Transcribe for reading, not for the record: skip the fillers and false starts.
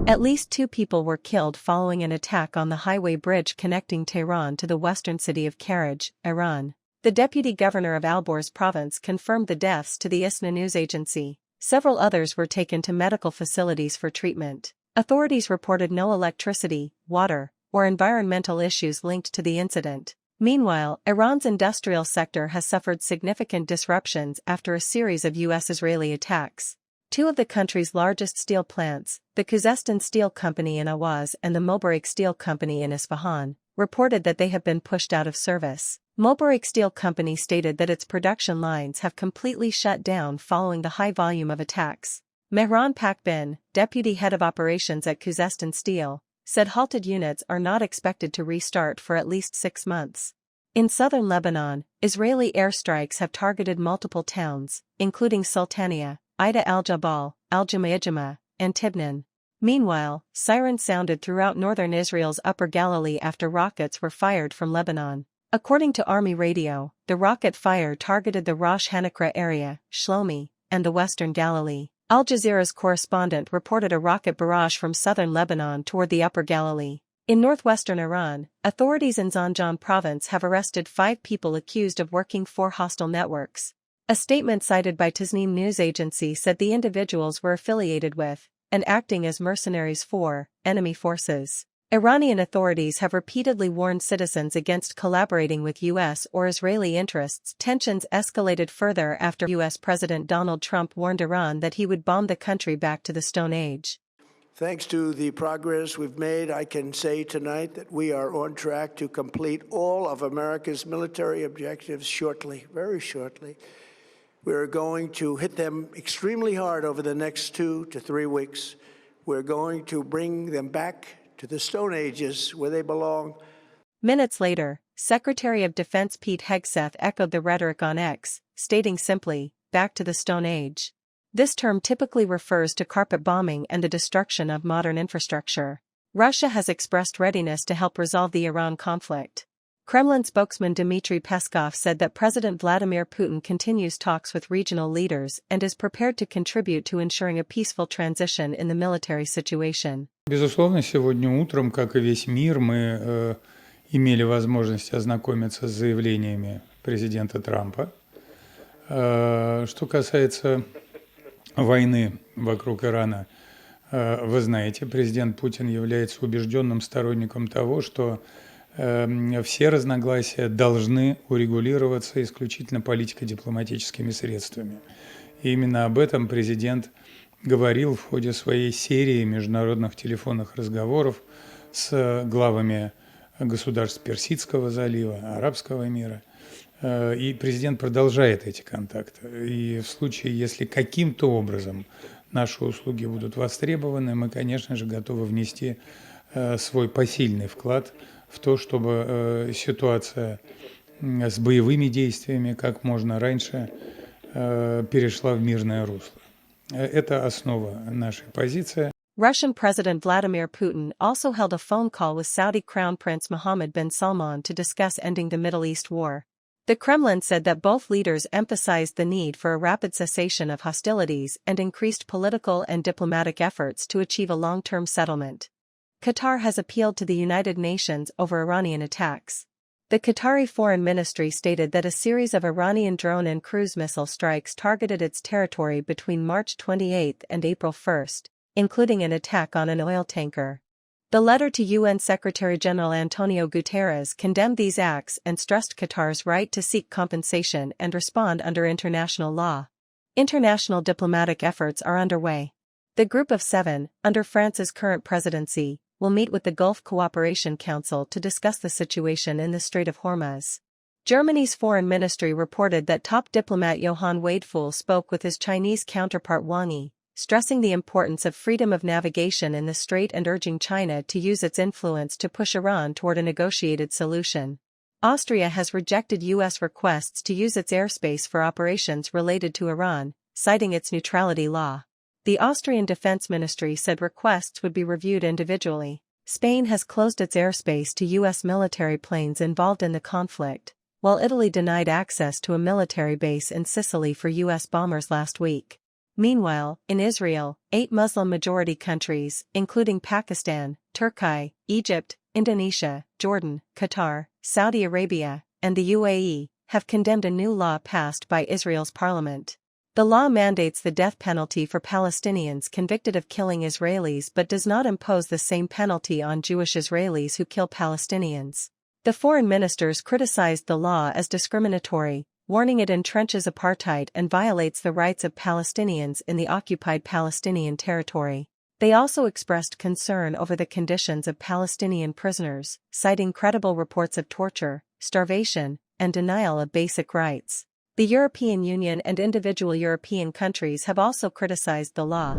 At least 2 people were killed following an attack on the highway bridge connecting Tehran to the western city of Karaj, Iran. The deputy governor of Alborz province confirmed the deaths to the ISNA news agency. Several others were taken to medical facilities for treatment. Authorities reported no electricity, water, or environmental issues linked to the incident. Meanwhile, Iran's industrial sector has suffered significant disruptions after a series of U.S.-Israeli attacks. 2 of the country's largest steel plants, the Khuzestan Steel Company in Awaz and the Mobarakeh Steel Company in Isfahan, reported that they have been pushed out of service. Mobarakeh Steel Company stated that its production lines have completely shut down following the high volume of attacks. Mehran Pakbin, deputy head of operations at Khuzestan Steel, said halted units are not expected to restart for at least 6 months. In southern Lebanon, Israeli airstrikes have targeted multiple towns, including Sultaniya, Ida al-Jabal, al-Jumayyah, and Tibnan. Meanwhile, sirens sounded throughout northern Israel's Upper Galilee after rockets were fired from Lebanon. According to Army radio, the rocket fire targeted the Rosh Hanakra area, Shlomi, and the western Galilee. Al Jazeera's correspondent reported a rocket barrage from southern Lebanon toward the Upper Galilee. In northwestern Iran, authorities in Zanjan province have arrested 5 people accused of working for hostile networks. A statement cited by Tasnim news agency said the individuals were affiliated with, and acting as mercenaries for, enemy forces. Iranian authorities have repeatedly warned citizens against collaborating with U.S. or Israeli interests. Tensions escalated further after U.S. President Donald Trump warned Iran that he would bomb the country back to the Stone Age. Thanks to the progress we've made, I can say tonight that we are on track to complete all of America's military objectives shortly, very shortly. We're going to hit them extremely hard over the next 2 to 3 weeks. We're going to bring them back to the Stone Ages where they belong. Minutes later, Secretary of Defense Pete Hegseth echoed the rhetoric on X, stating simply, "back to the Stone Age." This term typically refers to carpet bombing and the destruction of modern infrastructure. Russia has expressed readiness to help resolve the Iran conflict. Kremlin spokesman Dmitry Peskov said that President Vladimir Putin continues talks with regional leaders and is prepared to contribute to ensuring a peaceful transition in the military situation. Безусловно, сегодня утром, как и весь мир, мы имели возможность ознакомиться с заявлениями президента Трампа. Что касается войны вокруг Ирана, вы знаете, президент Путин является убежденным сторонником того, что все разногласия должны урегулироваться исключительно политико-дипломатическими средствами. И именно об этом президент говорил в ходе своей серии международных телефонных разговоров с главами государств Персидского залива, Арабского мира. И президент продолжает эти контакты. И в случае, если каким-то образом наши услуги будут востребованы, мы, конечно же, готовы внести свой посильный вклад в то, чтобы ситуация с боевыми действиями как можно раньше перешла в мирное русло. Это основа нашей позиции. Russian President Vladimir Putin also held a phone call with Saudi Crown Prince Mohammed bin Salman to discuss ending the Middle East war. The Kremlin said that both leaders emphasized the need for a rapid cessation of hostilities and increased political and diplomatic efforts to achieve a long-term settlement. Qatar has appealed to the United Nations over Iranian attacks. The Qatari Foreign Ministry stated that a series of Iranian drone and cruise missile strikes targeted its territory between March 28 and April 1, including an attack on an oil tanker. The letter to UN Secretary-General Antonio Guterres condemned these acts and stressed Qatar's right to seek compensation and respond under international law. International diplomatic efforts are underway. The Group of Seven, under France's current presidency, will meet with the Gulf Cooperation Council to discuss the situation in the Strait of Hormuz. Germany's foreign ministry reported that top diplomat Johann Wadefuhl spoke with his Chinese counterpart Wang Yi, stressing the importance of freedom of navigation in the strait and urging China to use its influence to push Iran toward a negotiated solution. Austria has rejected U.S. requests to use its airspace for operations related to Iran, citing its neutrality law. The Austrian Defense Ministry said requests would be reviewed individually. Spain has closed its airspace to U.S. military planes involved in the conflict, while Italy denied access to a military base in Sicily for U.S. bombers last week. Meanwhile, in Israel, 8 Muslim-majority countries, including Pakistan, Turkey, Egypt, Indonesia, Jordan, Qatar, Saudi Arabia, and the UAE, have condemned a new law passed by Israel's parliament. The law mandates the death penalty for Palestinians convicted of killing Israelis but does not impose the same penalty on Jewish Israelis who kill Palestinians. The foreign ministers criticized the law as discriminatory, warning it entrenches apartheid and violates the rights of Palestinians in the occupied Palestinian territory. They also expressed concern over the conditions of Palestinian prisoners, citing credible reports of torture, starvation, and denial of basic rights. The European Union and individual European countries have also criticized the law.